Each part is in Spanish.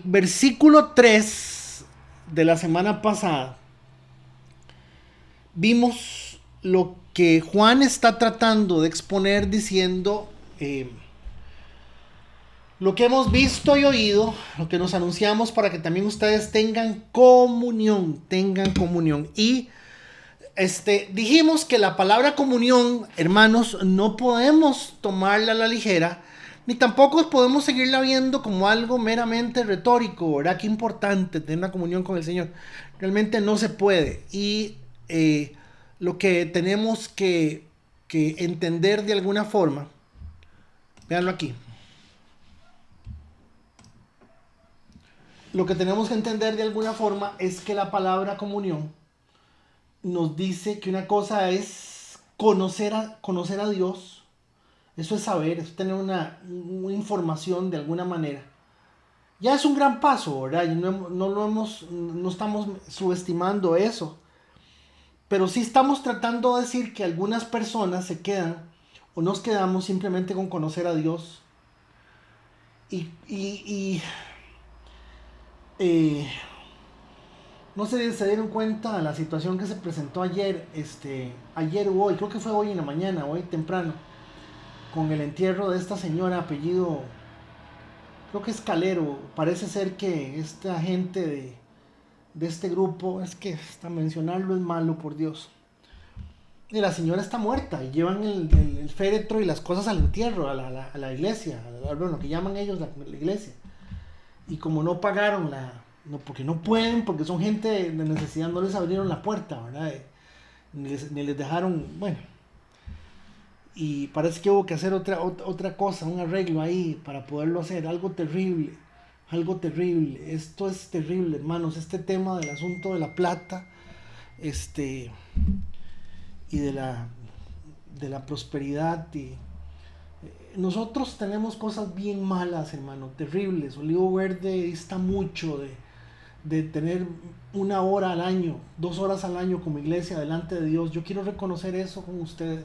versículo 3 de la semana pasada vimos lo que Juan está tratando de exponer diciendo lo que hemos visto y oído, lo que nos anunciamos para que también ustedes tengan comunión. Y dijimos que la palabra comunión, hermanos, no podemos tomarla a la ligera, ni tampoco podemos seguirla viendo como algo meramente retórico, ¿verdad? Qué importante tener una comunión con el Señor. Realmente no se puede. Y lo que tenemos que entender de alguna forma, véanlo aquí. Lo que tenemos que entender de alguna forma es que la palabra comunión nos dice que una cosa es conocer a Dios. Eso es saber, es tener una información de alguna manera. Ya es un gran paso, ¿verdad? No estamos subestimando eso. Pero sí estamos tratando de decir que algunas personas se quedan o nos quedamos simplemente con conocer a Dios. No sé si se dieron cuenta de la situación que se presentó ayer, ayer o hoy, creo que fue hoy en la mañana, hoy temprano, con el entierro de esta señora apellido, creo que es Calero. Parece ser que esta gente de este grupo, es que hasta mencionarlo es malo, por Dios. Y la señora está muerta y llevan el féretro y las cosas al entierro, a la iglesia, bueno, que llaman ellos la iglesia. Y como no pagaron no, porque no pueden, porque son gente de necesidad, no les abrieron la puerta, ¿verdad? Ni les dejaron, bueno. Y parece que hubo que hacer otra cosa, un arreglo ahí para poderlo hacer. Algo terrible. Esto es terrible, hermanos. Este tema del asunto de la plata, y de la prosperidad. Nosotros tenemos cosas bien malas, hermano, terribles. Olivo Verde dista mucho de tener 1 hora al año, 2 horas al año como iglesia delante de Dios. Yo quiero reconocer eso con ustedes.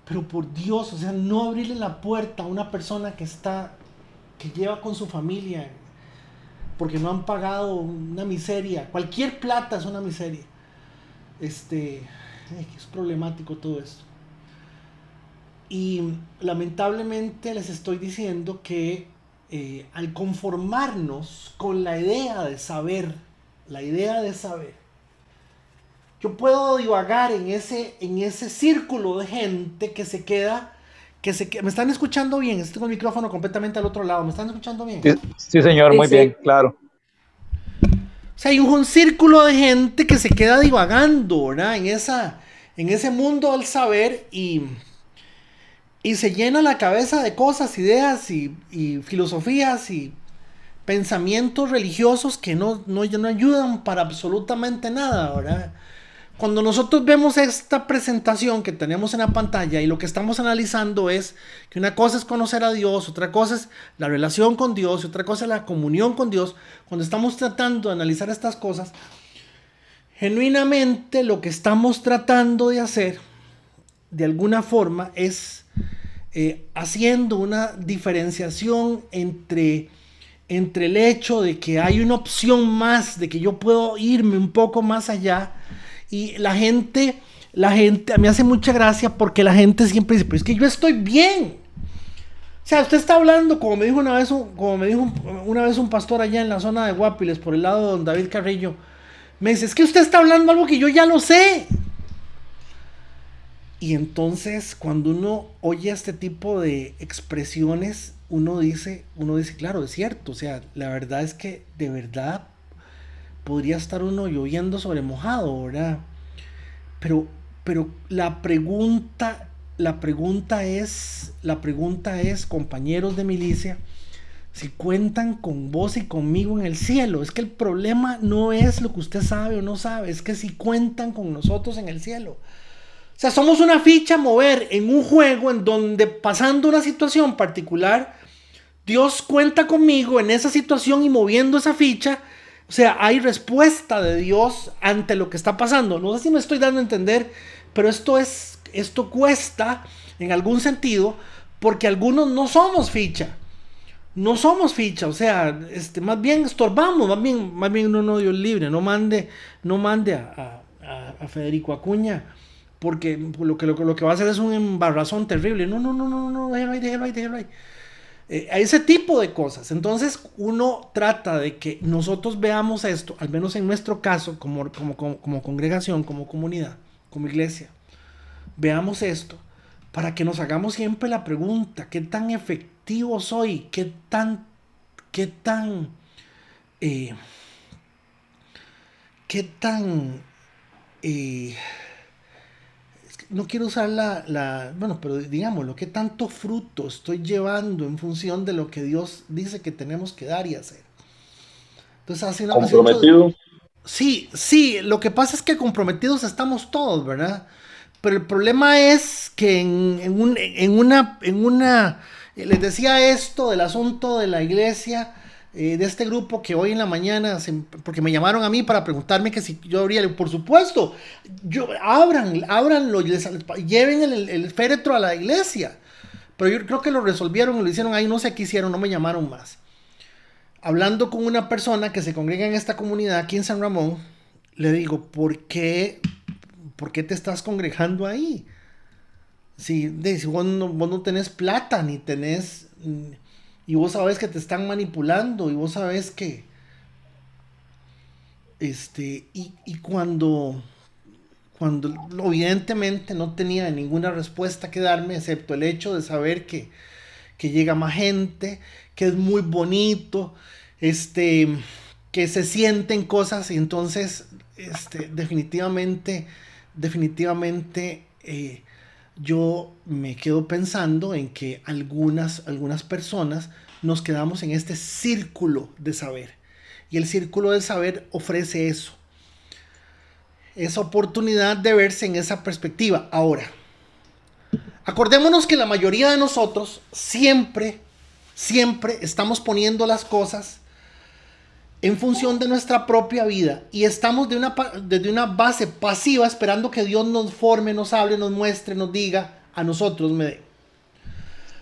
Pero por Dios, o sea, no abrirle la puerta a una persona que lleva con su familia, porque no han pagado, una miseria. Cualquier plata es una miseria. Es problemático todo esto. Y lamentablemente les estoy diciendo que al conformarnos con la idea de saber, yo puedo divagar en ese círculo de gente que se queda. ¿Me están escuchando bien? Tengo el micrófono completamente al otro lado. ¿Me están escuchando bien? Sí, señor, muy bien, claro. O sea, hay un círculo de gente que se queda divagando, ¿verdad? En ese mundo del saber y se llena la cabeza de cosas, ideas y filosofías y pensamientos religiosos que no ayudan para absolutamente nada, ¿verdad? Cuando nosotros vemos esta presentación que tenemos en la pantalla y lo que estamos analizando es que una cosa es conocer a Dios, otra cosa es la relación con Dios y otra cosa es la comunión con Dios. Cuando estamos tratando de analizar estas cosas, genuinamente lo que estamos tratando de hacer de alguna forma es haciendo una diferenciación entre el hecho de que hay una opción más, de que yo puedo irme un poco más allá. Y la gente me hace mucha gracia porque la gente siempre dice, pero es que yo estoy bien. O sea, usted está hablando, como me dijo una vez un pastor allá en la zona de Guapiles, por el lado de don David Carrillo, me dice, es que usted está hablando algo que yo ya lo sé. Y entonces, cuando uno oye este tipo de expresiones, uno dice, claro, es cierto. O sea, la verdad es que de verdad podría estar uno lloviendo sobre mojado, ¿verdad? Pero la pregunta es, compañeros de milicia, si cuentan con vos y conmigo en el cielo. Es que el problema no es lo que usted sabe o no sabe, es que si cuentan con nosotros en el cielo. O sea, somos una ficha a mover en un juego en donde, pasando una situación particular, Dios cuenta conmigo en esa situación y moviendo esa ficha. O sea, hay respuesta de Dios ante lo que está pasando. No sé si me estoy dando a entender, pero esto cuesta en algún sentido, porque algunos no somos ficha. no somos ficha, o sea, más bien estorbamos, más bien no, Dios libre, no mande a Federico Acuña, porque lo que va a hacer es un embarrazón terrible. No, déjalo ahí. A ese tipo de cosas. Entonces uno trata de que nosotros veamos esto, al menos en nuestro caso, como congregación, como comunidad, como iglesia, veamos esto para que nos hagamos siempre la pregunta, ¿qué tan efectivo soy? Qué tan, eh, qué tan, eh, no quiero usar bueno, pero digámoslo, qué tanto fruto estoy llevando en función de lo que Dios dice que tenemos que dar y hacer? Entonces, hace Comprometido. sí, lo que pasa es que comprometidos estamos todos, ¿verdad? Pero el problema es que les decía esto del asunto de la iglesia, de este grupo que hoy en la mañana, porque me llamaron a mí para preguntarme que si yo abría, por supuesto, ábranlo, lleven el féretro a la iglesia. Pero yo creo que lo resolvieron y lo hicieron ahí, no sé qué hicieron, no me llamaron más. Hablando con una persona que se congrega en esta comunidad aquí en San Ramón, le digo, ¿por qué te estás congregando ahí? Si vos no tenés plata, ni tenés... Y vos sabés que te están manipulando, y vos sabés que... y cuando evidentemente no tenía ninguna respuesta que darme, excepto el hecho de saber que llega más gente, que es muy bonito, que se sienten cosas, y entonces, definitivamente, yo me quedo pensando en que algunas personas nos quedamos en este círculo de saber. Y el círculo de saber ofrece eso, esa oportunidad de verse en esa perspectiva. Ahora, acordémonos que la mayoría de nosotros siempre estamos poniendo las cosas en función de nuestra propia vida y estamos desde una base pasiva esperando que Dios nos forme, nos hable, nos muestre, nos diga a nosotros. O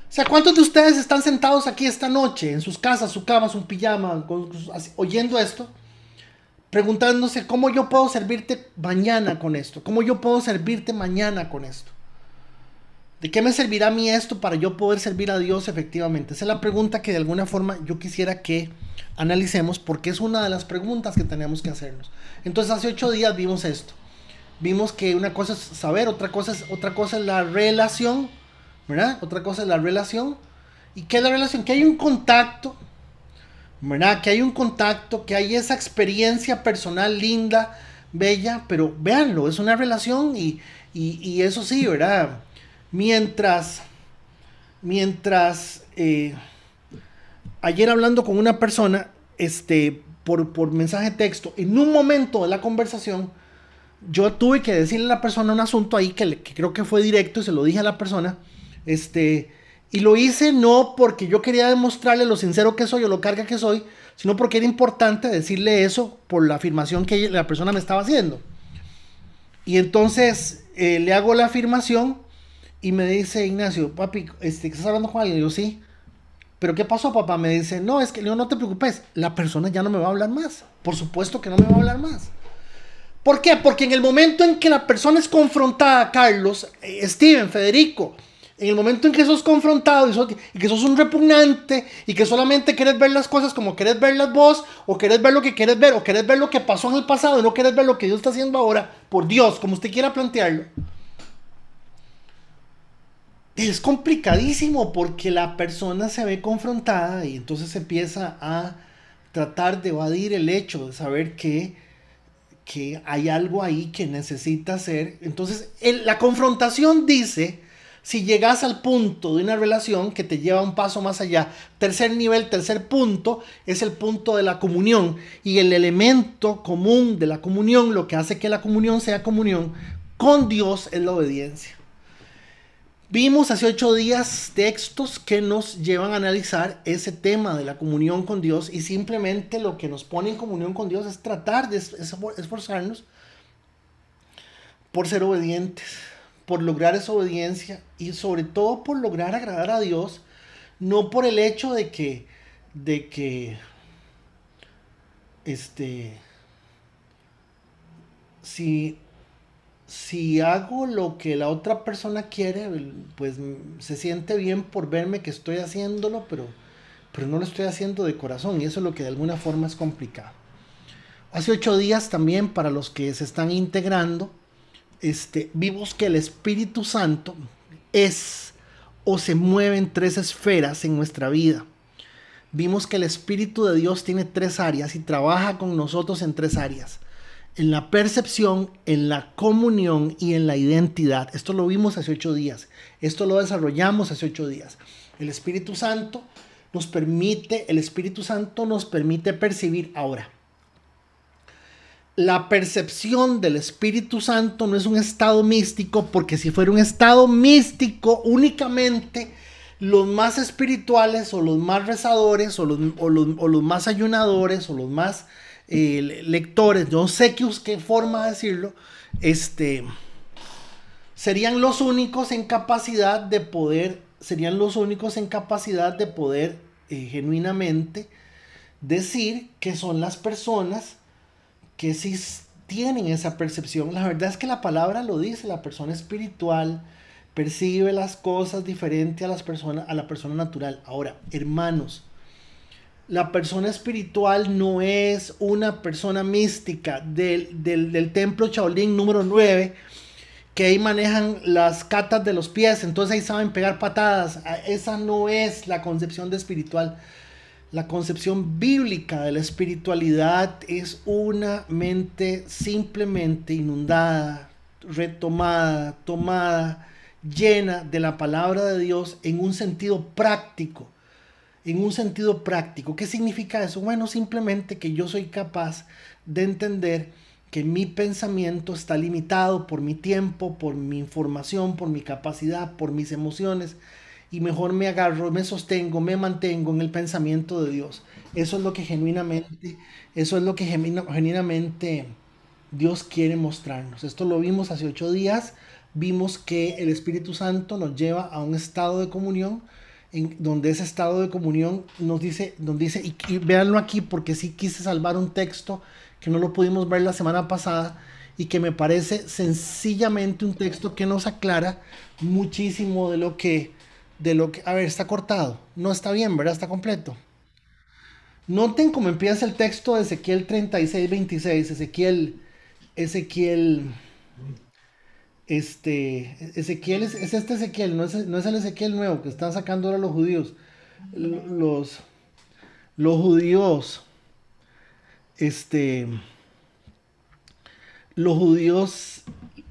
sea, ¿cuántos de ustedes están sentados aquí esta noche en sus casas, su cama, su pijama, oyendo esto? Preguntándose cómo yo puedo servirte mañana con esto, cómo yo puedo servirte mañana con esto. ¿De qué me servirá a mí esto para yo poder servir a Dios efectivamente? Esa es la pregunta que de alguna forma yo quisiera que analicemos, porque es una de las preguntas que tenemos que hacernos. Entonces hace 8 días vimos esto. Vimos que una cosa es saber, otra cosa es la relación, ¿verdad? Otra cosa es la relación. ¿Y qué es la relación? Que hay un contacto, ¿verdad? Que hay un contacto, que hay esa experiencia personal linda, bella, pero véanlo, es una relación y eso sí, ¿verdad? Mientras, mientras ayer hablando con una persona, por mensaje de texto, en un momento de la conversación, yo tuve que decirle a la persona un asunto ahí que creo que fue directo y se lo dije a la persona, y lo hice no porque yo quería demostrarle lo sincero que soy o lo carga que soy, sino porque era importante decirle eso por la afirmación que la persona me estaba haciendo. Y entonces le hago la afirmación y me dice Ignacio, papi, ¿estás hablando con alguien? Y yo, sí. ¿Pero qué pasó, papá? Me dice, no, es que no te preocupes, la persona ya no me va a hablar más. Por supuesto que no me va a hablar más. ¿Por qué? Porque en el momento en que la persona es confrontada, Carlos, Steven, Federico, en el momento en que sos confrontado y que sos un repugnante y que solamente querés ver las cosas como querés verlas vos, o querés ver lo que querés ver, o querés ver lo que pasó en el pasado y no querés ver lo que Dios está haciendo ahora, por Dios, como usted quiera plantearlo, es complicadísimo porque la persona se ve confrontada y entonces empieza a tratar de evadir el hecho de saber que hay algo ahí que necesita hacer. Entonces, la confrontación dice, si llegas al punto de una relación que te lleva un paso más allá, tercer nivel, tercer punto, es el punto de la comunión. Y el elemento común de la comunión, lo que hace que la comunión sea comunión con Dios, es la obediencia. Vimos hace 8 días textos que nos llevan a analizar ese tema de la comunión con Dios y simplemente lo que nos pone en comunión con Dios es tratar de esforzarnos por ser obedientes, por lograr esa obediencia y sobre todo por lograr agradar a Dios, no por el hecho de que si, si hago lo que la otra persona quiere, pues se siente bien por verme que estoy haciéndolo, pero no lo estoy haciendo de corazón y eso es lo que de alguna forma es complicado. Hace 8 días también, para los que se están integrando, vimos que el Espíritu Santo es o se mueve en 3 esferas en nuestra vida. Vimos que el Espíritu de Dios tiene 3 áreas y trabaja con nosotros en 3 áreas. En la percepción, en la comunión y en la identidad. Esto lo vimos hace 8 días. Esto lo desarrollamos hace 8 días. El Espíritu Santo nos permite percibir ahora. La percepción del Espíritu Santo no es un estado místico, porque si fuera un estado místico, únicamente los más espirituales o los más rezadores o los más ayunadores o los más lectores, no sé qué forma de decirlo, serían los únicos en capacidad de poder, genuinamente decir que son las personas que sí tienen esa percepción. La verdad es que la palabra lo dice, la persona espiritual percibe las cosas diferente a la persona natural. Ahora, hermanos, la persona espiritual no es una persona mística del templo Shaolin número 9, que ahí manejan las catas de los pies, entonces ahí saben pegar patadas. Esa no es la concepción de espiritual. La concepción bíblica de la espiritualidad es una mente simplemente inundada, retomada, tomada, llena de la palabra de Dios en un sentido práctico. ¿Qué significa eso? Bueno, simplemente que yo soy capaz de entender que mi pensamiento está limitado por mi tiempo, por mi información, por mi capacidad, por mis emociones, y mejor me agarro, me sostengo, me mantengo en el pensamiento de Dios. Eso es lo que genuinamente Dios quiere mostrarnos. Esto lo vimos hace 8 días. Vimos que el Espíritu Santo nos lleva a un estado de comunión, donde ese estado de comunión nos dice, y véanlo aquí porque sí quise salvar un texto que no lo pudimos ver la semana pasada y que me parece sencillamente un texto que nos aclara muchísimo a ver, está cortado, no está bien, ¿verdad? Está completo. Noten cómo empieza el texto de Ezequiel 36:26. Ezequiel, Ezequiel es este Ezequiel, no es el Ezequiel nuevo que están sacando ahora los judíos. Los, los judíos, este, los judíos,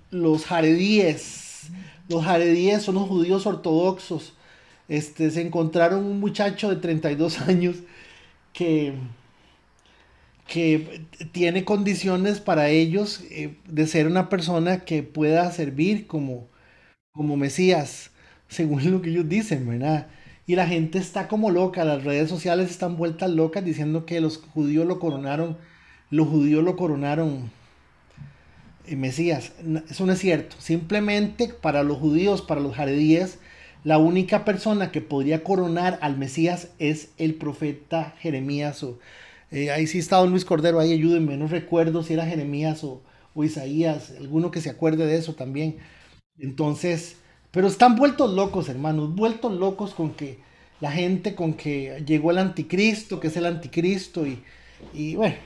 los jaredíes. Los jaredíes son los judíos ortodoxos. Se encontraron un muchacho de 32 años que, que tiene condiciones para ellos de ser una persona que pueda servir como Mesías, según lo que ellos dicen, ¿verdad? Y la gente está como loca, las redes sociales están vueltas locas diciendo que los judíos lo coronaron Mesías. Eso no es cierto. Simplemente para los judíos, para los jaredíes, la única persona que podría coronar al Mesías es el profeta Jeremías. Ahí sí está don Luis Cordero, ahí ayúdenme, no recuerdo si era Jeremías o Isaías, alguno que se acuerde de eso también. Entonces, pero están vueltos locos, hermanos, vueltos locos con que llegó el anticristo, que es el anticristo, y bueno,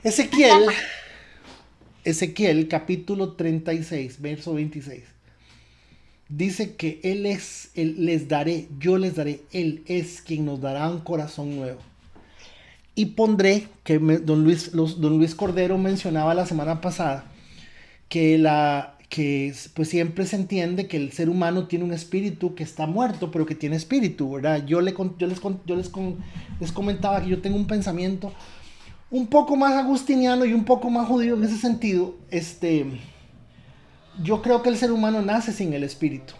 Ezequiel, Ezequiel capítulo 36, verso 26. Dice que Él es quien nos dará un corazón nuevo. Y pondré, don Luis Cordero mencionaba la semana pasada, que pues siempre se entiende que el ser humano tiene un espíritu que está muerto, pero que tiene espíritu, ¿verdad? Les comentaba que yo tengo un pensamiento un poco más agustiniano y un poco más judío en ese sentido. Yo creo que el ser humano nace sin el espíritu.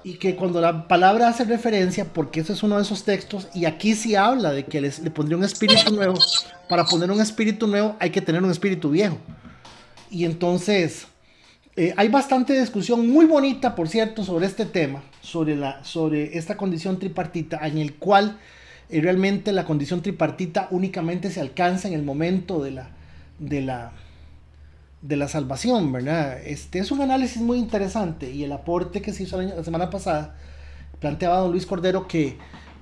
Y que cuando la palabra hace referencia, porque eso es uno de esos textos, y aquí sí habla de que le pondría un espíritu nuevo, para poner un espíritu nuevo hay que tener un espíritu viejo. Y entonces, Hay bastante discusión muy bonita, por cierto, sobre este tema, sobre esta condición tripartita, en el cual realmente la condición tripartita únicamente se alcanza en el momento de la, de la salvación, ¿verdad? Este es un análisis muy interesante y el aporte que se hizo la semana pasada planteaba don Luis Cordero que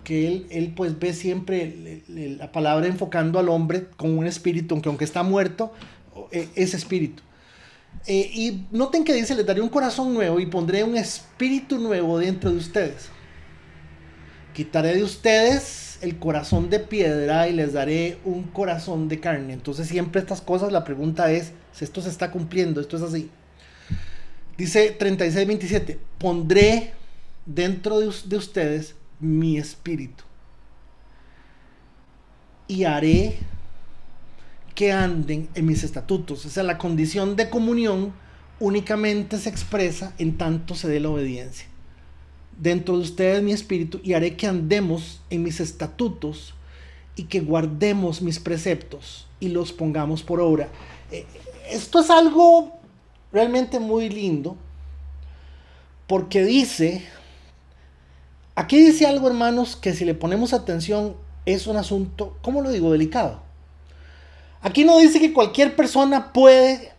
él pues ve siempre la palabra enfocando al hombre con un espíritu, aunque está muerto, es espíritu. Y noten que dice, les daré un corazón nuevo y pondré un espíritu nuevo dentro de ustedes. Quitaré de ustedes el corazón de piedra y les daré un corazón de carne. Entonces siempre estas cosas, la pregunta es si esto se está cumpliendo, esto es así. Dice 36:27, pondré dentro de ustedes mi espíritu y haré que anden en mis estatutos. O sea, la condición de comunión únicamente se expresa en tanto se dé la obediencia. Dentro de ustedes mi espíritu y haré que andemos en mis estatutos y que guardemos mis preceptos y los pongamos por obra. Esto es algo realmente muy lindo porque aquí dice algo, hermanos, que si le ponemos atención es un asunto, ¿cómo lo digo?, delicado. Aquí no dice que cualquier persona puede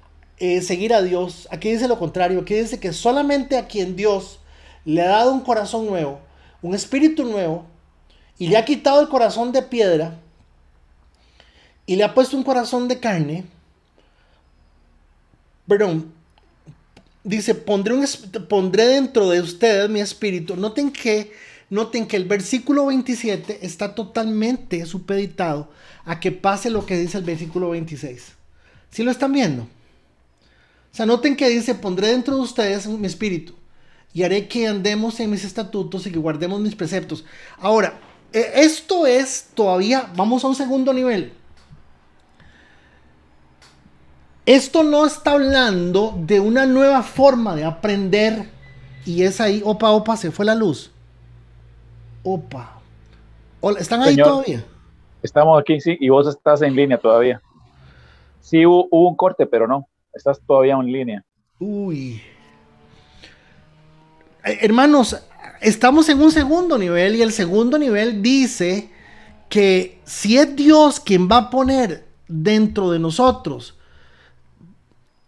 seguir a Dios. Aquí dice lo contrario. Aquí dice que solamente a quien Dios le ha dado un corazón nuevo, un espíritu nuevo, y le ha quitado el corazón de piedra, y le ha puesto un corazón de carne, perdón, dice, pondré dentro de ustedes mi espíritu. Noten que el versículo 27 está totalmente supeditado a que pase lo que dice el versículo 26. ¿Sí lo están viendo? O sea, noten que dice, pondré dentro de ustedes mi espíritu y haré que andemos en mis estatutos y que guardemos mis preceptos. Ahora, esto es todavía, vamos a un segundo nivel. Esto no está hablando de una nueva forma de aprender y es ahí, opa, se fue la luz. Opa. Hola, ¿están ahí Señor, todavía? estamos aquí, sí, y vos estás en línea todavía. Sí, hubo un corte, pero no, estás todavía en línea. Uy. Hermanos, estamos en un segundo nivel y el segundo nivel dice que si es Dios quien va a poner dentro de nosotros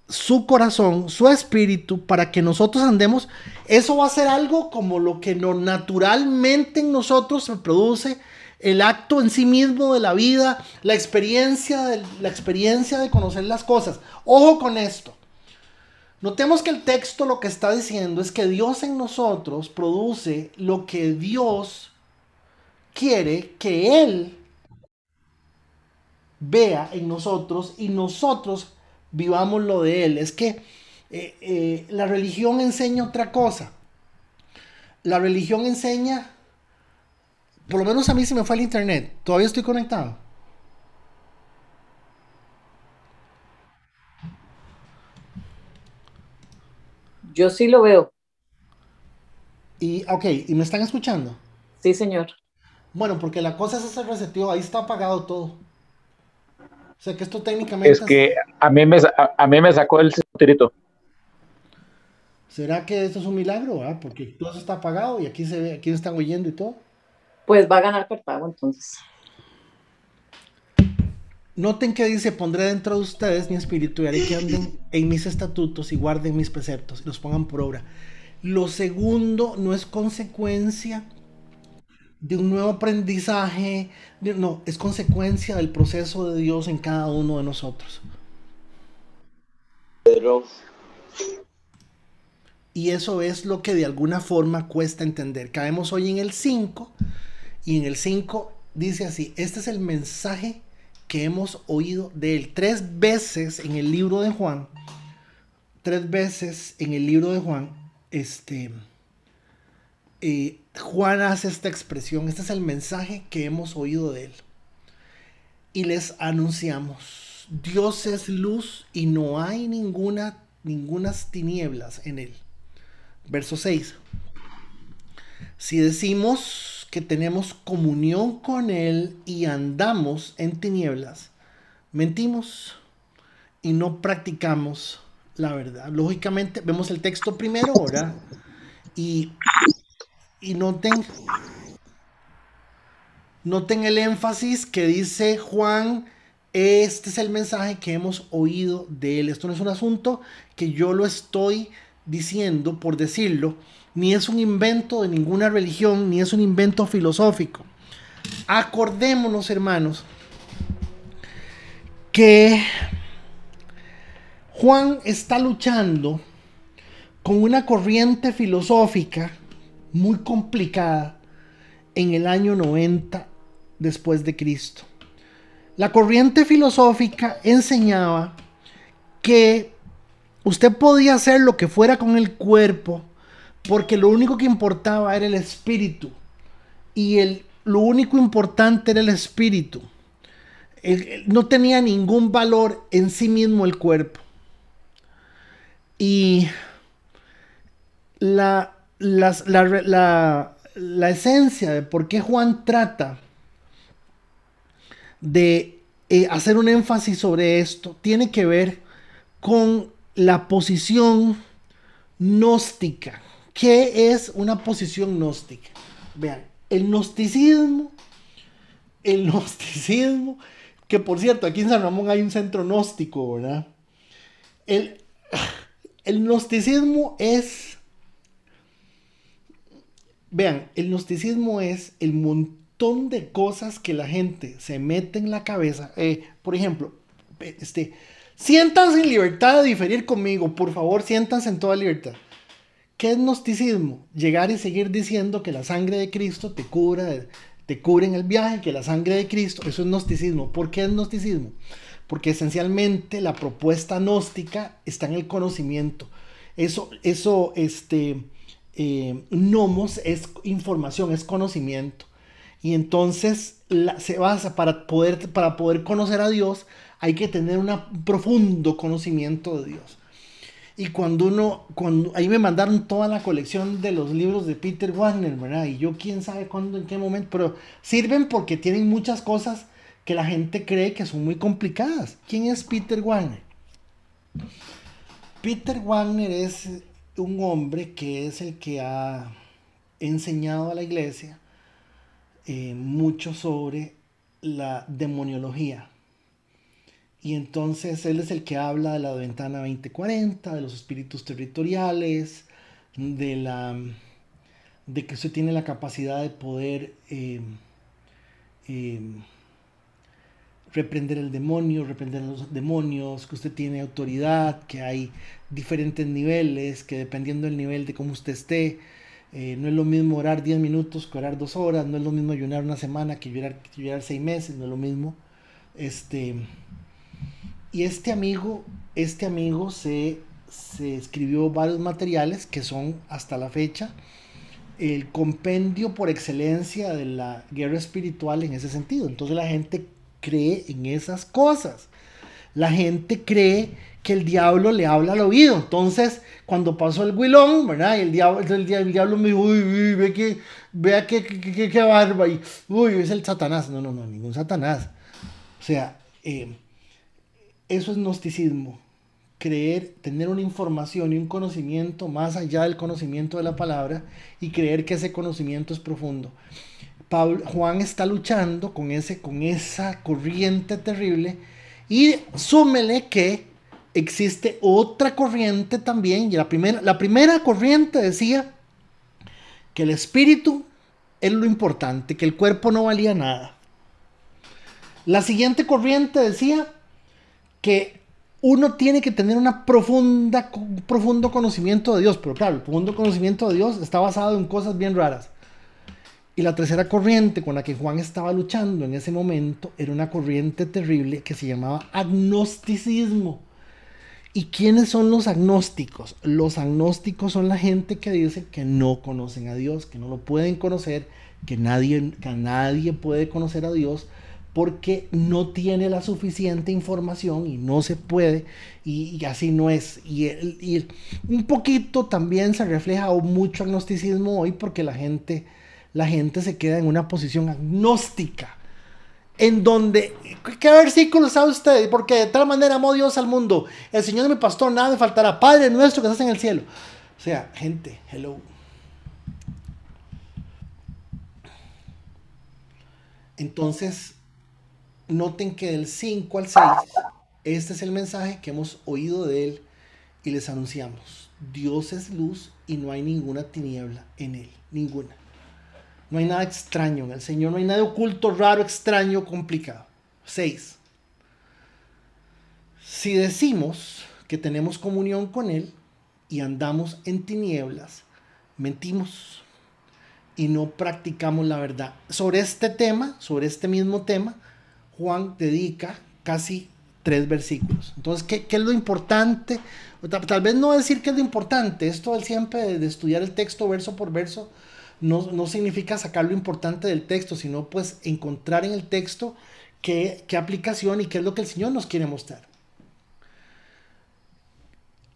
su corazón, su espíritu, para que nosotros andemos, eso va a ser algo como lo que naturalmente en nosotros se produce, el acto en sí mismo de la vida, la experiencia de conocer las cosas. Ojo con esto. Notemos que el texto lo que está diciendo es que Dios en nosotros produce lo que Dios quiere que Él vea en nosotros y nosotros vivamos lo de Él. Es que la religión enseña otra cosa. La religión enseña, por lo menos a mí se me fue el internet, todavía estoy conectado. Yo sí lo veo. Y, ok, ¿y me están escuchando? Sí, señor. Bueno, porque la cosa es ese reseteo, ahí está apagado todo. O sea que esto técnicamente Es que a mí me sacó el tirito. ¿Será que esto es un milagro? Porque todo eso está apagado y aquí se ve, aquí se están oyendo y todo. Pues va a ganar Cartago entonces. Noten que dice, pondré dentro de ustedes mi espíritu y haré que anden en mis estatutos y guarden mis preceptos y los pongan por obra. Lo segundo no es consecuencia de un nuevo aprendizaje, no, es consecuencia del proceso de Dios en cada uno de nosotros. Pedro. Y eso es lo que de alguna forma cuesta entender. Caemos hoy en el 5 y en el 5 dice así, este es el mensaje que hemos oído de él. 3 veces en el libro de Juan, 3 veces en el libro de Juan, Juan hace esta expresión, este es el mensaje que hemos oído de él. Y les anunciamos, Dios es luz y no hay ningunas tinieblas en él. Verso 6. Si decimos que tenemos comunión con Él y andamos en tinieblas, mentimos y no practicamos la verdad. Lógicamente, vemos el texto primero, ¿verdad? Y noten el énfasis que dice Juan. Este es el mensaje que hemos oído de él. Esto no es un asunto que yo lo estoy diciendo por decirlo, ni es un invento de ninguna religión, ni es un invento filosófico. Acordémonos, hermanos, que Juan está luchando con una corriente filosófica muy complicada en el año 90 después de Cristo. La corriente filosófica enseñaba que usted podía hacer lo que fuera con el cuerpo porque lo único que importaba era el espíritu, y lo único importante era el espíritu. No tenía ningún valor en sí mismo el cuerpo. Y la esencia de por qué Juan trata de hacer un énfasis sobre esto tiene que ver con la posición gnóstica. ¿Qué es una posición gnóstica? Vean, el gnosticismo, que por cierto, aquí en San Ramón hay un centro gnóstico, ¿verdad? El gnosticismo es, vean, el gnosticismo es el montón de cosas que la gente se mete en la cabeza. Por ejemplo, siéntanse en libertad de diferir conmigo, por favor, siéntanse en toda libertad. ¿Qué es gnosticismo? Llegar y seguir diciendo que la sangre de Cristo te cubre en el viaje, que la sangre de Cristo, eso es gnosticismo. ¿Por qué es gnosticismo? Porque esencialmente la propuesta gnóstica está en el conocimiento. Nomos es información, es conocimiento. Y entonces se basa para poder conocer a Dios, hay que tener un profundo conocimiento de Dios. Y cuando ahí me mandaron toda la colección de los libros de Peter Wagner, ¿verdad? Y yo quién sabe cuándo, en qué momento, pero sirven porque tienen muchas cosas que la gente cree que son muy complicadas. ¿Quién es Peter Wagner? Peter Wagner es un hombre que es el que ha enseñado a la iglesia mucho sobre la demoniología. Y entonces él es el que habla de la ventana 2040, de los espíritus territoriales, de que usted tiene la capacidad de poder reprender el demonio, reprender a los demonios, que usted tiene autoridad, que hay diferentes niveles, que dependiendo del nivel de cómo usted esté, no es lo mismo orar 10 minutos que orar 2 horas, no es lo mismo ayunar una semana que llorar 6 meses, no es lo mismo. Y este amigo se escribió varios materiales que son hasta la fecha el compendio por excelencia de la guerra espiritual en ese sentido. Entonces la gente cree en esas cosas. La gente cree que el diablo le habla al oído. Entonces, cuando pasó el huilón, ¿verdad? Y el diablo me dijo, uy, vea qué barba. Y, uy, es el Satanás. No, ningún Satanás. O sea, eso es gnosticismo. Creer, tener una información y un conocimiento más allá del conocimiento de la palabra y creer que ese conocimiento es profundo. Juan está luchando con esa corriente terrible, y súmele que existe otra corriente también. Y la primera corriente decía que el espíritu es lo importante, que el cuerpo no valía nada. La siguiente corriente decía que uno tiene que tener un profundo conocimiento de Dios, pero claro, el profundo conocimiento de Dios está basado en cosas bien raras. Y la tercera corriente con la que Juan estaba luchando en ese momento era una corriente terrible que se llamaba agnosticismo. ¿Y quiénes son los agnósticos? Los agnósticos son la gente que dice que no conocen a Dios, que no lo pueden conocer, que nadie puede conocer a Dios porque no tiene la suficiente información y no se puede, y así no es. Y un poquito también se refleja mucho agnosticismo hoy porque la gente se queda en una posición agnóstica. en donde, ¿qué versículo sabe usted? Porque de tal manera amó Dios al mundo, el Señor es mi pastor, nada me faltará, Padre nuestro que estás en el cielo. O sea, gente, hello. Entonces, noten que del 5 al 6, este es el mensaje que hemos oído de él y les anunciamos. Dios es luz y no hay ninguna tiniebla en él, ninguna. No hay nada extraño en el Señor, no hay nada oculto, raro, extraño, complicado. 6. Si decimos que tenemos comunión con él y andamos en tinieblas, mentimos y no practicamos la verdad. Sobre este tema, sobre este mismo tema, Juan dedica casi 3 versículos. Entonces, ¿qué es lo importante? Tal vez no decir qué es lo importante. Esto del siempre de estudiar el texto verso por verso no significa sacar lo importante del texto, sino pues encontrar en el texto qué aplicación y qué es lo que el Señor nos quiere mostrar.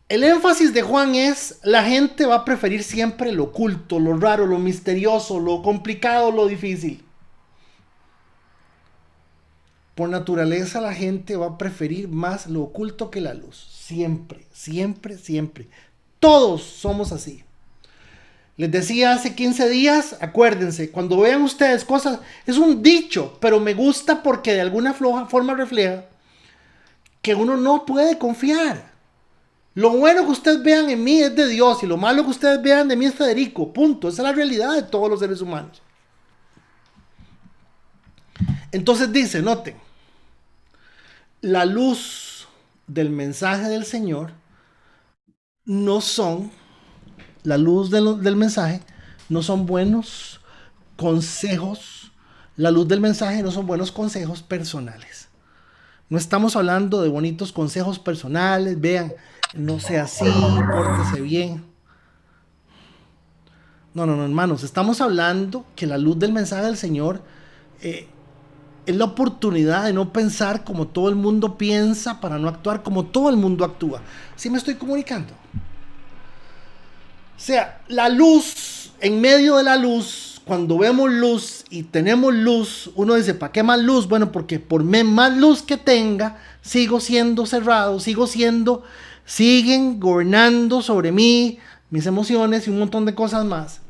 El énfasis de Juan es: la gente va a preferir siempre lo oculto, lo raro, lo misterioso, lo complicado, lo difícil. Por naturaleza la gente va a preferir más lo oculto que la luz. Siempre, siempre, siempre. Todos somos así. Les decía hace 15 días, acuérdense, cuando vean ustedes cosas, es un dicho, pero me gusta porque de alguna forma refleja que uno no puede confiar. Lo bueno que ustedes vean en mí es de Dios y lo malo que ustedes vean de mí es Federico. Punto. Esa es la realidad de todos los seres humanos. Entonces dice, noten, la luz del mensaje del Señor no son, la luz del mensaje no son buenos consejos, la luz del mensaje no son buenos consejos personales. No estamos hablando de bonitos consejos personales, vean, no sea así, pórtese bien. No, hermanos, estamos hablando que la luz del mensaje del Señor es la oportunidad de no pensar como todo el mundo piensa para no actuar como todo el mundo actúa. ¿Sí me estoy comunicando? O sea, la luz, en medio de la luz, cuando vemos luz y tenemos luz, uno dice, ¿para qué más luz? Bueno, porque por más luz que tenga, sigo siendo cerrado, siguen gobernando sobre mí, mis emociones y un montón de cosas más.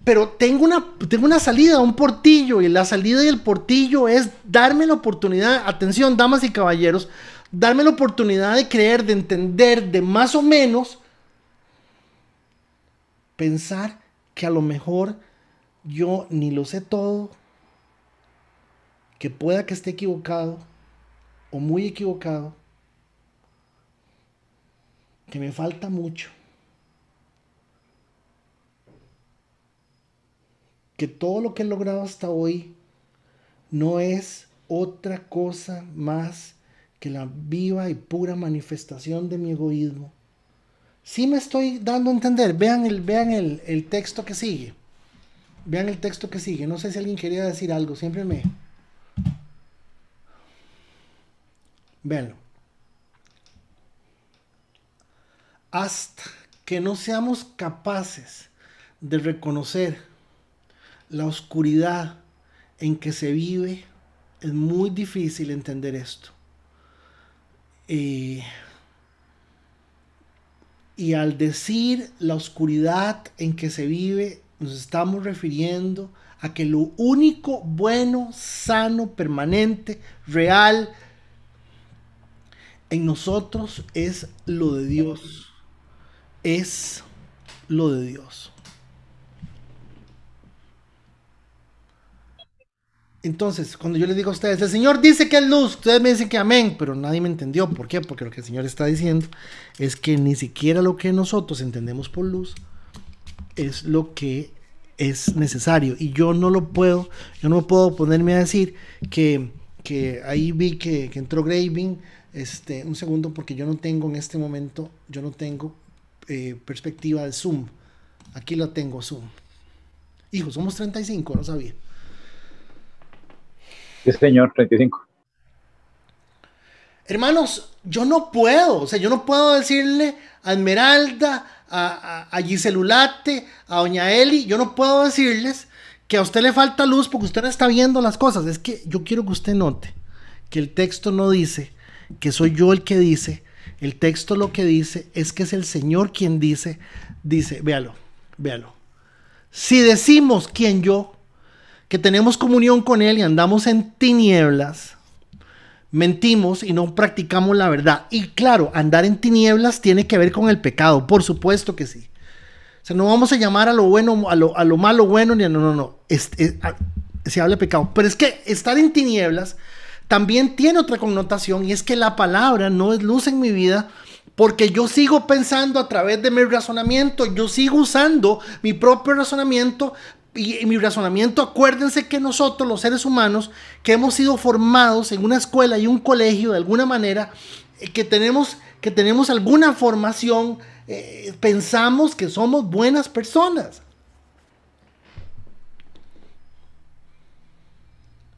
Pero tengo una salida, un portillo, y la salida y el portillo es darme la oportunidad, atención, damas y caballeros, darme la oportunidad de creer, de entender, de más o menos pensar que a lo mejor yo ni lo sé todo, que pueda que esté equivocado o muy equivocado, que me falta mucho, que todo lo que he logrado hasta hoy no es otra cosa más que la viva y pura manifestación de mi egoísmo. Sí me estoy dando a entender. Vean el texto que sigue. Vean el texto que sigue. No sé si alguien quería decir algo. Siempre me... Véanlo. Hasta que no seamos capaces de reconocer la oscuridad en que se vive, es muy difícil entender esto. Y al decir la oscuridad en que se vive, nos estamos refiriendo a que lo único bueno, sano, permanente, real en nosotros es lo de Dios. Es lo de Dios. Entonces, cuando yo les digo a ustedes, el Señor dice que es luz, ustedes me dicen que amén, pero nadie me entendió. ¿Por qué? Porque lo que el Señor está diciendo es que ni siquiera lo que nosotros entendemos por luz es lo que es necesario. Y yo no puedo ponerme a decir que ahí vi que entró Graving, un segundo, porque yo no tengo en este momento, perspectiva de Zoom. Aquí lo tengo, Zoom. Hijo, somos 35, no sabía. Sí, señor, 35. Hermanos, yo no puedo decirle a Esmeralda, a Giselulate, a Doña Eli, yo no puedo decirles que a usted le falta luz porque usted no está viendo las cosas. Es que yo quiero que usted note que el texto no dice que soy yo el que dice. El texto lo que dice es que es el Señor quien dice, véalo, véalo. Si decimos quien yo, que tenemos comunión con Él y andamos en tinieblas, mentimos y no practicamos la verdad. Y claro, andar en tinieblas tiene que ver con el pecado, por supuesto que sí. O sea, no vamos a llamar a lo bueno, a lo malo bueno, ni a, no. Se habla de pecado. Pero es que estar en tinieblas también tiene otra connotación, y es que la palabra no es luz en mi vida, porque yo sigo pensando a través de mi razonamiento, yo sigo usando mi propio razonamiento. Y mi razonamiento, acuérdense que nosotros, los seres humanos, que hemos sido formados en una escuela y un colegio de alguna manera, que tenemos alguna formación, pensamos que somos buenas personas.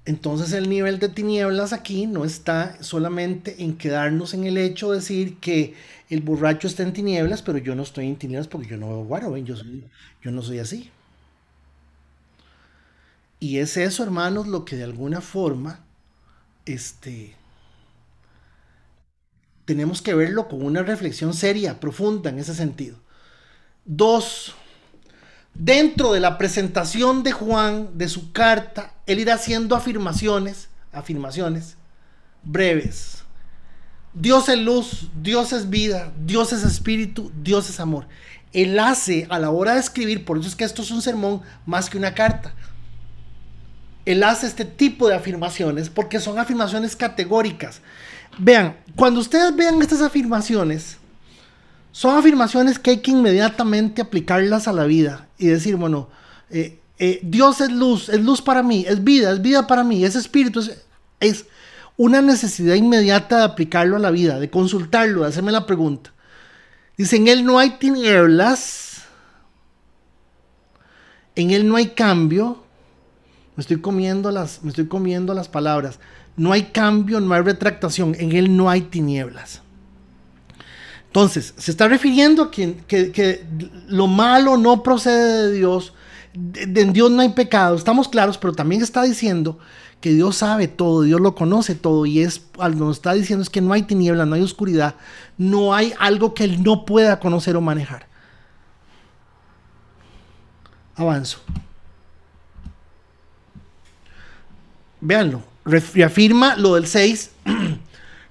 Entonces el nivel de tinieblas aquí no está solamente en quedarnos en el hecho de decir que el borracho está en tinieblas, pero yo no estoy en tinieblas porque yo no veo guaro, yo no soy así. Y es eso, hermanos, lo que de alguna forma tenemos que verlo con una reflexión seria, profunda en ese sentido. Dos, dentro de la presentación de Juan, de su carta, él irá haciendo afirmaciones breves. Dios es luz, Dios es vida, Dios es espíritu, Dios es amor. Él hace a la hora de escribir, por eso es que esto es un sermón más que una carta. Él hace este tipo de afirmaciones porque son afirmaciones categóricas. Vean, cuando ustedes vean estas afirmaciones, son afirmaciones que hay que inmediatamente aplicarlas a la vida y decir, bueno, Dios es luz para mí, es vida para mí, es espíritu, es una necesidad inmediata de aplicarlo a la vida, de consultarlo, de hacerme la pregunta. Dice, en Él no hay tinieblas, en Él no hay cambio. Me estoy comiendo las palabras. No hay cambio, no hay retractación. En Él no hay tinieblas. Entonces, se está refiriendo a que lo malo no procede de Dios. En Dios no hay pecado. Estamos claros, pero también está diciendo que Dios sabe todo, Dios lo conoce todo. Y lo que nos está diciendo es que no hay tinieblas, no hay oscuridad. No hay algo que Él no pueda conocer o manejar. Avanzo. Véanlo, reafirma lo del 6,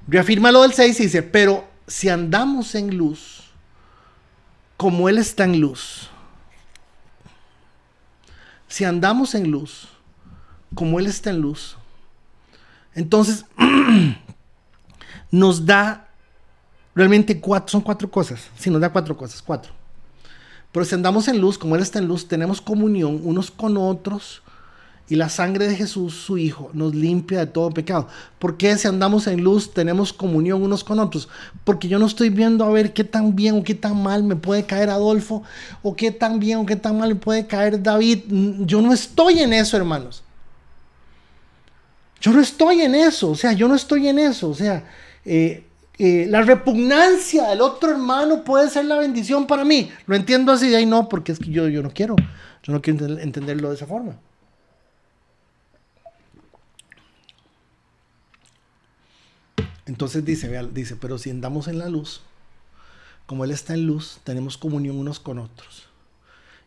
reafirma lo del 6 y dice, pero si andamos en luz, como Él está en luz, si andamos en luz, como Él está en luz, entonces nos da realmente son cuatro cosas, sí, nos da cuatro cosas, pero si andamos en luz, como Él está en luz, tenemos comunión unos con otros, y la sangre de Jesús, su Hijo, nos limpia de todo pecado. ¿Por qué si andamos en luz tenemos comunión unos con otros? Porque yo no estoy viendo a ver qué tan bien o qué tan mal me puede caer Adolfo, o qué tan bien o qué tan mal me puede caer David. Yo no estoy en eso, hermanos. Yo no estoy en eso, la repugnancia del otro hermano puede ser la bendición para mí. Lo entiendo así, de ahí no, porque es que yo no quiero entenderlo de esa forma. Entonces dice, pero si andamos en la luz, como Él está en luz, tenemos comunión unos con otros.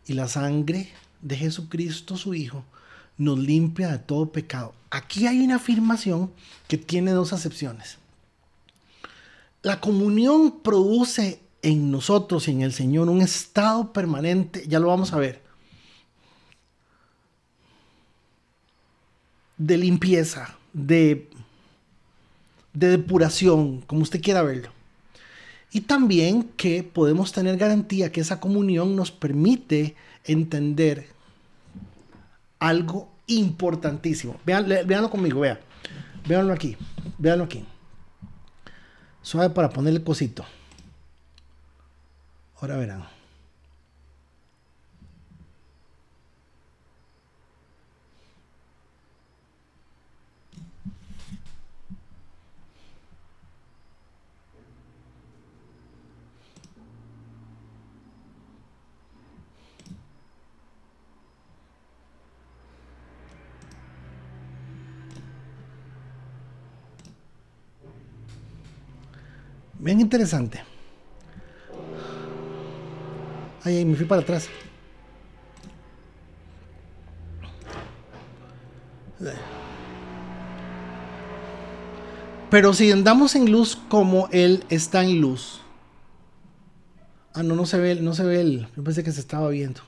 Y la sangre de Jesucristo, su Hijo, nos limpia de todo pecado. Aquí hay una afirmación que tiene dos acepciones. La comunión produce en nosotros y en el Señor un estado permanente, ya lo vamos a ver, de limpieza, de depuración, como usted quiera verlo. Y también que podemos tener garantía que esa comunión nos permite entender algo importantísimo. Véanlo conmigo, véanlo aquí. Suave para ponerle el cosito. Ahora verán. Bien interesante. Ay, me fui para atrás. Pero si andamos en luz como Él está en luz. Ah, no, no se ve, no se ve Él. Yo pensé que se estaba viendo.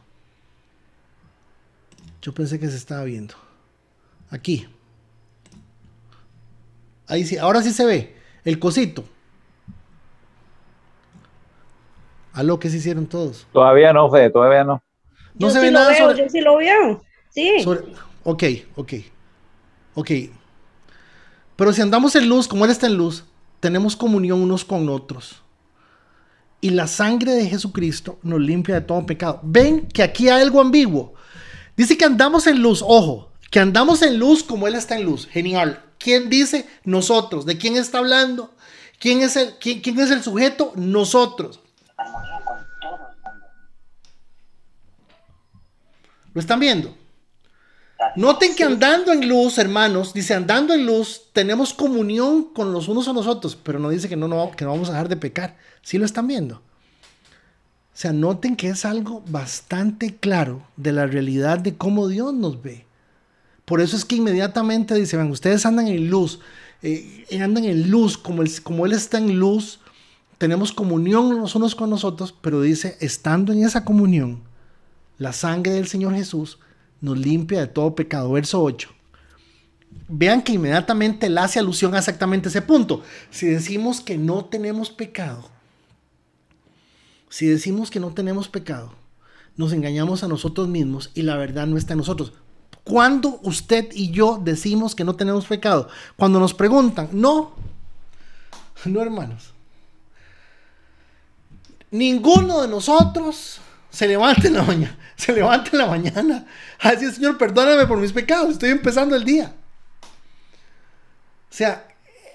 Aquí. Ahí sí, ahora sí se ve. El cosito. Aló, ¿qué se hicieron todos? Todavía no, Fede, todavía no. No Yo se sí ve lo nada veo, sobre, yo sí lo veo. Sí. Ok. Pero si andamos en luz, como Él está en luz, tenemos comunión unos con otros. Y la sangre de Jesucristo nos limpia de todo pecado. Ven que aquí hay algo ambiguo. Dice que andamos en luz, ojo, que andamos en luz como Él está en luz. Genial. ¿Quién dice? Nosotros. ¿De quién está hablando? ¿Quién es el sujeto? Nosotros. ¿Lo están viendo? Noten que andando en luz, hermanos, dice andando en luz, tenemos comunión con los unos a los otros, pero no dice que no vamos a dejar de pecar. ¿Sí lo están viendo? O sea, noten que es algo bastante claro de la realidad de cómo Dios nos ve. Por eso es que inmediatamente dice, ven, ustedes andan en luz, como Él está en luz, tenemos comunión los unos con nosotros, pero dice, estando en esa comunión, la sangre del Señor Jesús nos limpia de todo pecado. Verso 8. Vean que inmediatamente Él hace alusión a exactamente ese punto. Si decimos que no tenemos pecado, nos engañamos a nosotros mismos y la verdad no está en nosotros. ¿Cuándo usted y yo decimos que no tenemos pecado? Cuando nos preguntan, no, hermanos. Ninguno de nosotros se levanta en la mañana a decir, Señor, perdóname por mis pecados, estoy empezando el día. O sea,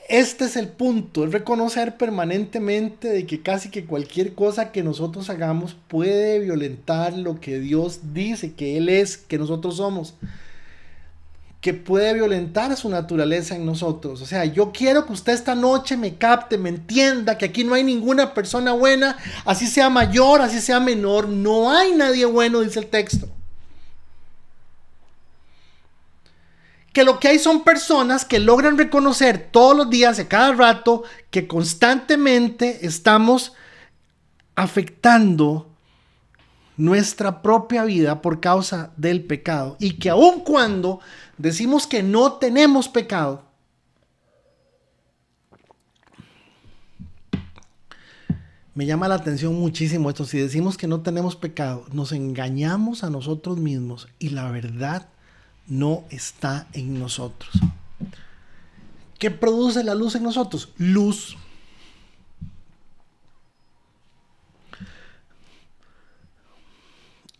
este es el punto, es reconocer permanentemente de que casi que cualquier cosa que nosotros hagamos puede violentar lo que Dios dice que Él es, que nosotros somos, que puede violentar su naturaleza en nosotros. O sea, yo quiero que usted esta noche me capte, me entienda que aquí no hay ninguna persona buena, así sea mayor, así sea menor, no hay nadie bueno, dice el texto. Que lo que hay son personas que logran reconocer todos los días, a cada rato, que constantemente estamos afectando nuestra propia vida por causa del pecado. Y que aun cuando decimos que no tenemos pecado, me llama la atención muchísimo esto. Si decimos que no tenemos pecado, nos engañamos a nosotros mismos y la verdad no está en nosotros. ¿Qué produce la luz en nosotros? Luz.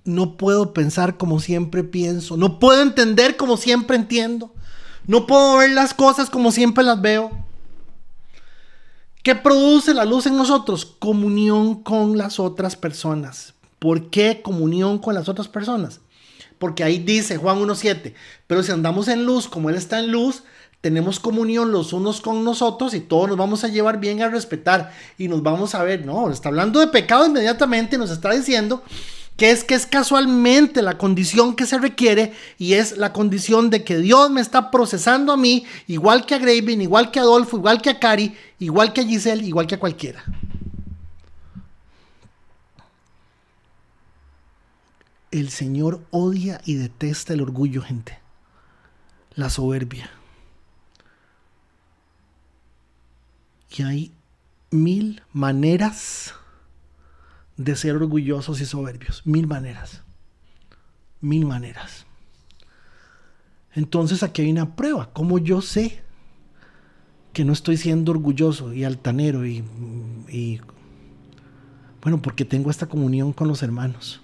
No puedo pensar como siempre pienso. No puedo entender como siempre entiendo. No puedo ver las cosas como siempre las veo. ¿Qué produce la luz en nosotros? Comunión con las otras personas. ¿Por qué comunión con las otras personas? Porque ahí dice Juan 1:7, pero si andamos en luz como Él está en luz, tenemos comunión los unos con nosotros y todos nos vamos a llevar bien, a respetar y nos vamos a ver. No, está hablando de pecado inmediatamente, nos está diciendo que es casualmente la condición que se requiere y es la condición de que Dios me está procesando a mí, igual que a Gravin, igual que a Adolfo, igual que a Cari, igual que a Giselle, igual que a cualquiera. El Señor odia y detesta el orgullo, gente. La soberbia. Y hay 1000 maneras de ser orgullosos y soberbios. 1000 maneras. 1000 maneras. Entonces aquí hay una prueba. ¿Cómo yo sé que no estoy siendo orgulloso y altanero? Bueno, porque tengo esta comunión con los hermanos.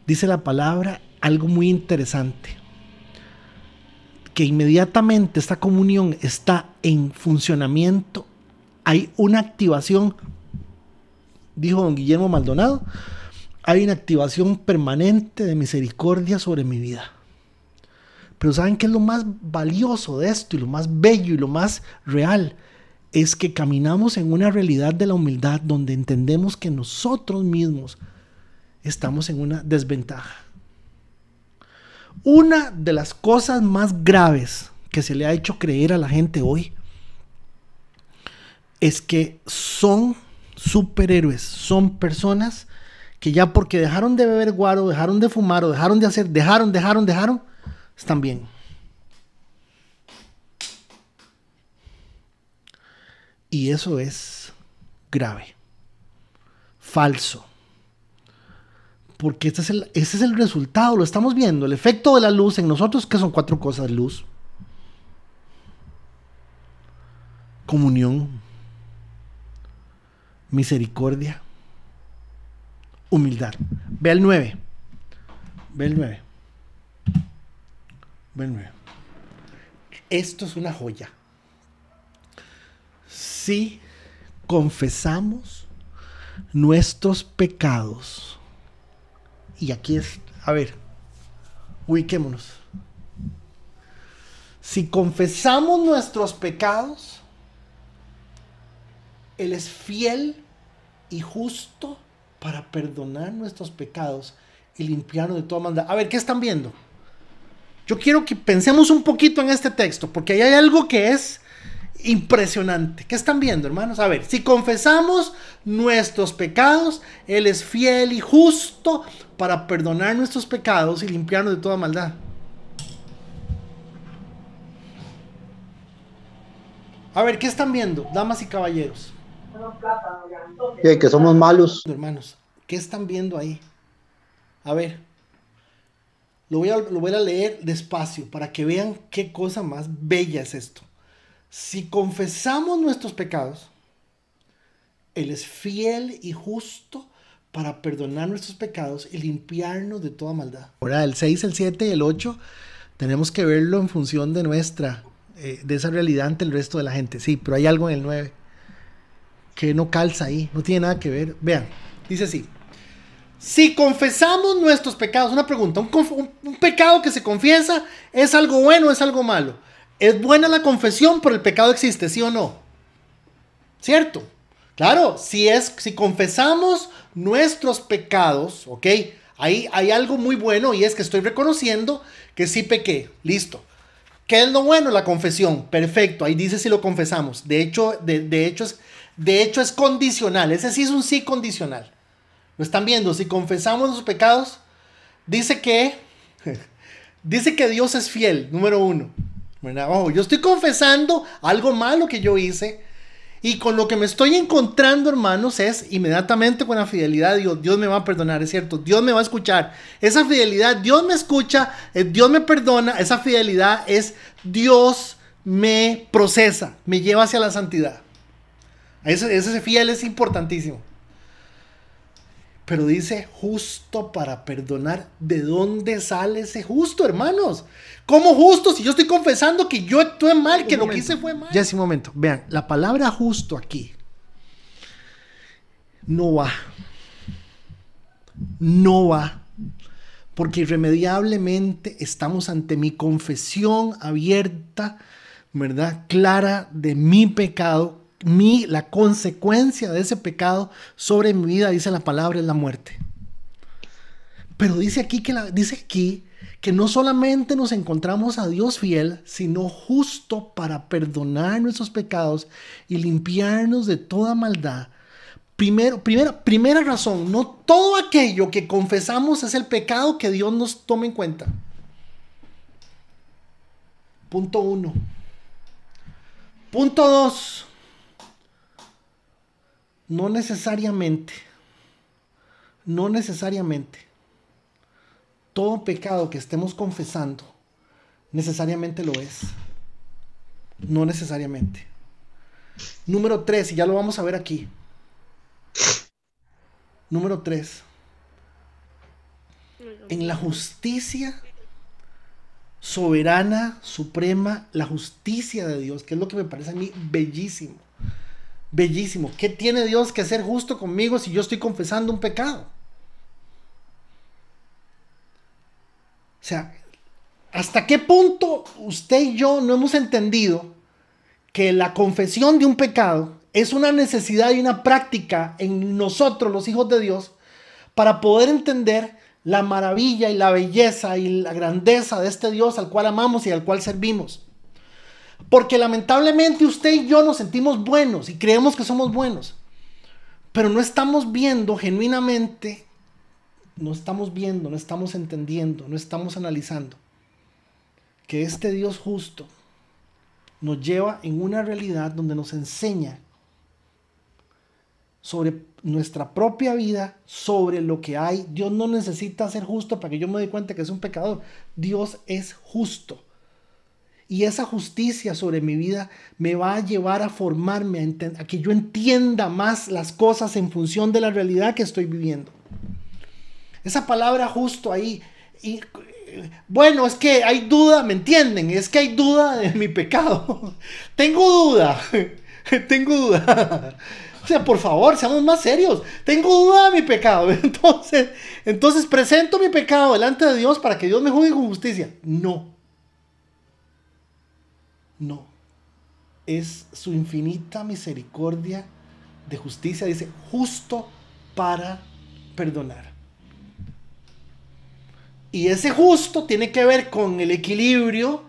Dice la palabra algo muy interesante, que inmediatamente esta comunión está en funcionamiento, hay una activación, dijo don Guillermo Maldonado, hay una activación permanente de misericordia sobre mi vida. Pero ¿saben qué es lo más valioso de esto y lo más bello y lo más real? es que caminamos en una realidad de la humildad donde entendemos que nosotros mismos estamos en una desventaja. Una de las cosas más graves que se le ha hecho creer a la gente hoy es que son superhéroes, son personas que ya porque dejaron de beber guaro, dejaron de fumar o dejaron de hacer, dejaron, están bien. Y eso es grave, falso. Porque ese es el resultado, lo estamos viendo. El efecto de la luz en nosotros, que son 4 cosas: luz, comunión, misericordia, humildad. Ve el 9. Ve el 9. Ve el 9. Esto es una joya. Si confesamos nuestros pecados, y aquí es, a ver, ubiquémonos. Si confesamos nuestros pecados, Él es fiel y justo para perdonar nuestros pecados y limpiarnos de toda maldad. A ver, ¿qué están viendo? Yo quiero que pensemos un poquito en este texto, porque ahí hay algo que es impresionante. ¿Qué están viendo, hermanos? A ver, si confesamos nuestros pecados, Él es fiel y justo para perdonar nuestros pecados y limpiarnos de toda maldad. A ver, ¿qué están viendo, damas y caballeros? Que somos malos. Hermanos, ¿qué están viendo ahí? A ver, lo voy a leer despacio para que vean qué cosa más bella es esto. Si confesamos nuestros pecados, Él es fiel y justo para perdonar nuestros pecados y limpiarnos de toda maldad. Ahora, el 6, el 7 y el 8 tenemos que verlo en función de de esa realidad ante el resto de la gente. Sí, pero hay algo en el 9 que no calza ahí, no tiene nada que ver. Vean, dice así: si confesamos nuestros pecados, una pregunta, un pecado que se confiesa, ¿es algo bueno o es algo malo? ¿Es buena la confesión, pero el pecado existe, sí o no? ¿Cierto? Claro, si confesamos nuestros pecados, ok, ahí hay algo muy bueno, y es que estoy reconociendo que sí pequé, listo. ¿Qué es lo bueno? La confesión, perfecto, ahí dice si lo confesamos. De hecho es condicional, ese sí es un sí condicional. ¿Lo están viendo? Si confesamos los pecados, dice que Dios es fiel, número 1. Ojo, yo estoy confesando algo malo que yo hice, y con lo que me estoy encontrando, hermanos, es inmediatamente con la fidelidad de Dios. Dios me va a perdonar, es cierto, Dios me va a escuchar. Esa fidelidad, Dios me escucha, Dios me perdona. Esa fidelidad es Dios me procesa, me lleva hacia la santidad. Ese fiel es importantísimo. Pero dice justo para perdonar. ¿De dónde sale ese justo, hermanos? ¿Cómo justo si yo estoy confesando que yo actué mal, que lo que hice fue mal? Ya es un momento. Vean, la palabra justo aquí no va. No va. Porque irremediablemente estamos ante mi confesión abierta, ¿verdad? Clara de mi pecado. La consecuencia de ese pecado sobre mi vida, dice la palabra, es la muerte. Pero dice aquí que no solamente nos encontramos a Dios fiel, sino justo para perdonar nuestros pecados y limpiarnos de toda maldad. Primera razón, no todo aquello que confesamos es el pecado que Dios nos toma en cuenta. Punto 1. Punto 2. No necesariamente todo pecado que estemos confesando necesariamente lo es. No necesariamente. Número 3, y ya lo vamos a ver aquí. Número 3. En la justicia soberana, suprema, la justicia de Dios, que es lo que me parece a mí bellísimo. Bellísimo. ¿Qué tiene Dios que ser justo conmigo si yo estoy confesando un pecado? O sea, ¿hasta qué punto usted y yo no hemos entendido que la confesión de un pecado es una necesidad y una práctica en nosotros, los hijos de Dios, para poder entender la maravilla y la belleza y la grandeza de este Dios al cual amamos y al cual servimos. Porque lamentablemente usted y yo nos sentimos buenos y creemos que somos buenos, pero no estamos viendo genuinamente, no estamos viendo, no estamos entendiendo, no estamos analizando que este Dios justo nos lleva en una realidad donde nos enseña sobre nuestra propia vida, sobre lo que hay. Dios no necesita ser justo para que yo me dé cuenta que es un pecador. Dios es justo. Y esa justicia sobre mi vida me va a llevar a formarme, a que yo entienda más las cosas en función de la realidad que estoy viviendo. Esa palabra justo ahí. Y, bueno, es que hay duda, ¿me entienden? Es que hay duda de mi pecado. Tengo duda. Tengo duda. O sea, por favor, seamos más serios. Tengo duda de mi pecado. Entonces presento mi pecado delante de Dios para que Dios me juzgue con justicia. No. No. Es su infinita misericordia de justicia. Dice, justo para perdonar. Y ese justo tiene que ver con el equilibrio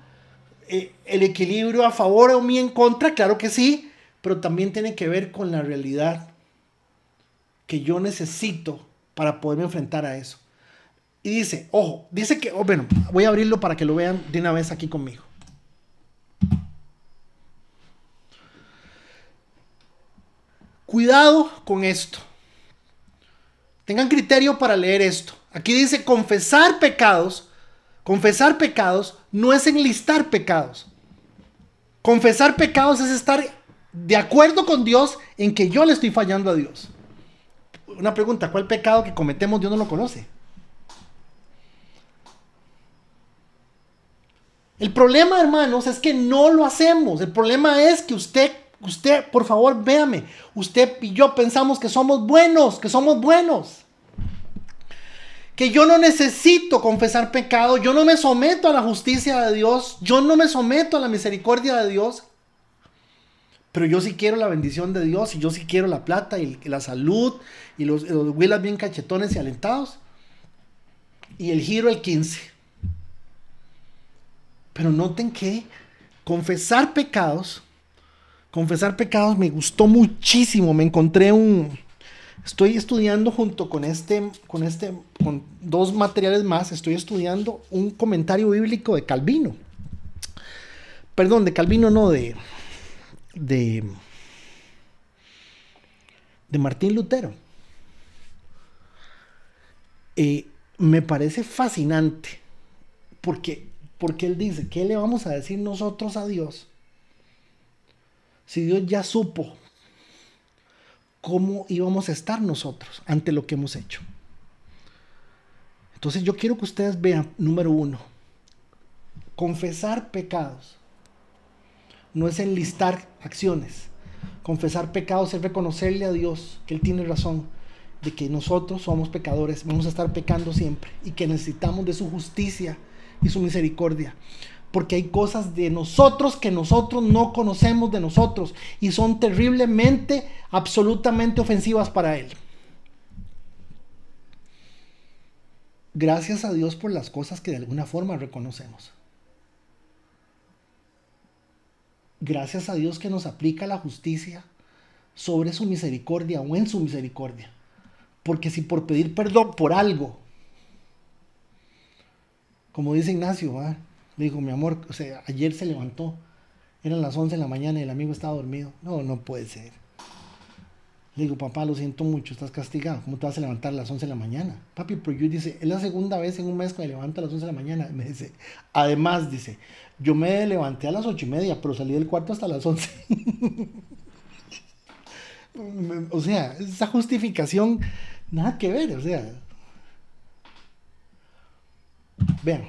a favor o en contra, claro que sí, pero también tiene que ver con la realidad que yo necesito para poderme enfrentar a eso. Y dice, ojo, dice que, bueno, voy a abrirlo para que lo vean de una vez aquí conmigo. Cuidado con esto. Tengan criterio para leer esto. Aquí dice confesar pecados. Confesar pecados no es enlistar pecados. Confesar pecados es estar de acuerdo con Dios en que yo le estoy fallando a Dios. Una pregunta, ¿cuál pecado que cometemos Dios no lo conoce? El problema, hermanos, es que no lo hacemos. El problema es que usted, por favor, véame. Usted y yo pensamos que somos buenos, que yo no necesito confesar pecado, yo no me someto a la justicia de Dios, yo no me someto a la misericordia de Dios, pero yo sí quiero la bendición de Dios y yo sí quiero la plata y la salud y los huilas bien cachetones y alentados y el giro el 15. Pero noten que confesar pecados me gustó muchísimo. Me encontré estoy estudiando junto con dos materiales más, estoy estudiando un comentario bíblico de Calvino. Perdón, de Calvino no, de Martín Lutero. Me parece fascinante porque él dice, ¿qué le vamos a decir nosotros a Dios si Dios ya supo cómo íbamos a estar nosotros ante lo que hemos hecho? Entonces yo quiero que ustedes vean, número 1, confesar pecados no es enlistar acciones. Confesar pecados es reconocerle a Dios que Él tiene razón, de que nosotros somos pecadores, vamos a estar pecando siempre y que necesitamos de su justicia y su misericordia, porque hay cosas de nosotros que nosotros no conocemos de nosotros y son terriblemente, absolutamente ofensivas para Él. Gracias a Dios por las cosas que de alguna forma reconocemos. Gracias a Dios que nos aplica la justicia sobre su misericordia o en su misericordia. Porque si por pedir perdón por algo, como dice Ignacio, le dijo, mi amor, o sea, ayer se levantó, eran las 11 de la mañana y el amigo estaba dormido. No puede ser. Le digo, papá, lo siento mucho, estás castigado. ¿Cómo te vas a levantar a las 11 de la mañana? Papi, pero yo, dice, es la segunda vez en un mes que me levanto a las 11 de la mañana. Y me dice, además, dice, yo me levanté a las 8:30, pero salí del cuarto hasta las 11. O sea, esa justificación, nada que ver, o sea. Vean.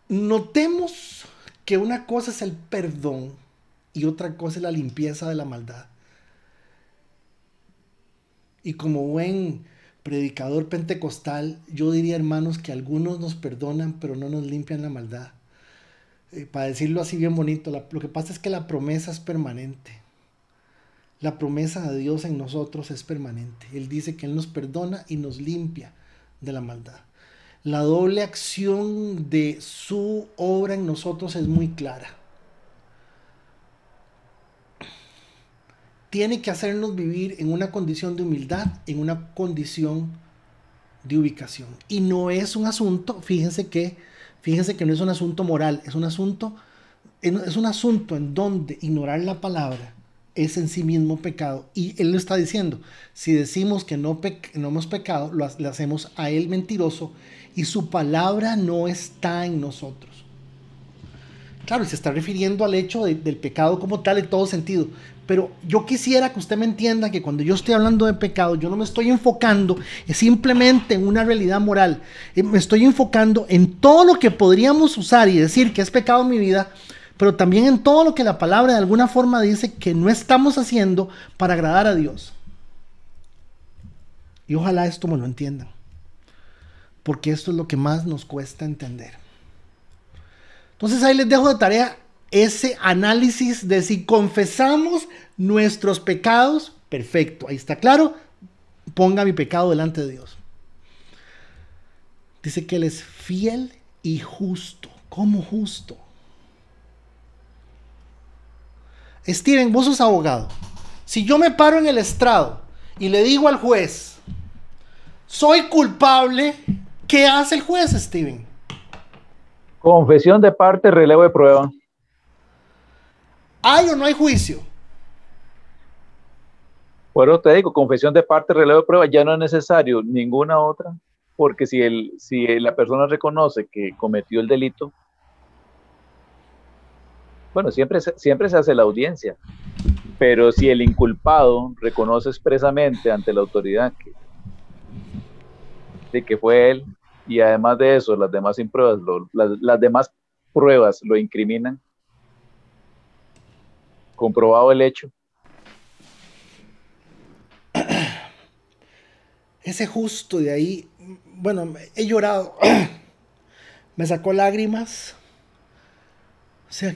Notemos que una cosa es el perdón y otra cosa es la limpieza de la maldad. Y como buen predicador pentecostal, yo diría, hermanos, que algunos nos perdonan, pero no nos limpian la maldad. para decirlo así bien bonito, lo que pasa es que la promesa es permanente. La promesa de Dios en nosotros es permanente. Él dice que Él nos perdona y nos limpia de la maldad. La doble acción de su obra en nosotros es muy clara. Tiene que hacernos vivir en una condición de humildad, en una condición de ubicación. Y no es un asunto, fíjense que no es un asunto moral, es un asunto en donde ignorar la palabra es en sí mismo pecado. Y Él lo está diciendo, si decimos que no hemos pecado, le hacemos a Él mentiroso y su palabra no está en nosotros. Claro, y se está refiriendo al hecho del pecado como tal en todo sentido. Pero yo quisiera que usted me entienda que cuando yo estoy hablando de pecado, yo no me estoy enfocando simplemente en una realidad moral. Me estoy enfocando en todo lo que podríamos usar y decir que es pecado en mi vida, pero también en todo lo que la palabra de alguna forma dice que no estamos haciendo para agradar a Dios. Y ojalá esto me lo entiendan, porque esto es lo que más nos cuesta entender. Entonces ahí les dejo de tarea ese análisis de si confesamos nuestros pecados. Perfecto, ahí está claro. Ponga mi pecado delante de Dios. Dice que Él es fiel y justo. ¿Cómo justo? Steven, vos sos abogado. Si yo me paro en el estrado y le digo al juez, soy culpable, ¿qué hace el juez, Steven? Confesión de parte, relevo de prueba. ¿Hay o no hay juicio? Bueno, te digo, confesión de parte, relevo de prueba, ya no es necesario ninguna otra, porque si la persona reconoce que cometió el delito, bueno, siempre se hace la audiencia, pero si el inculpado reconoce expresamente ante la autoridad de que fue él, y además de eso, las demás pruebas lo incriminan, comprobado el hecho. Ese justo de ahí, bueno, he llorado, me sacó lágrimas. O sea,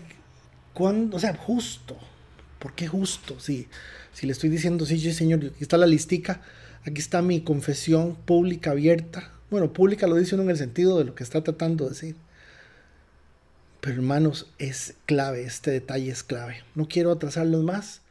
justo. ¿Por qué justo? Si le estoy diciendo, sí, Señor, aquí está la listica, aquí está mi confesión pública, abierta. Bueno, pública lo dice uno en el sentido de lo que está tratando de decir. Pero hermanos, es clave, este detalle es clave. No quiero atrasarlos más.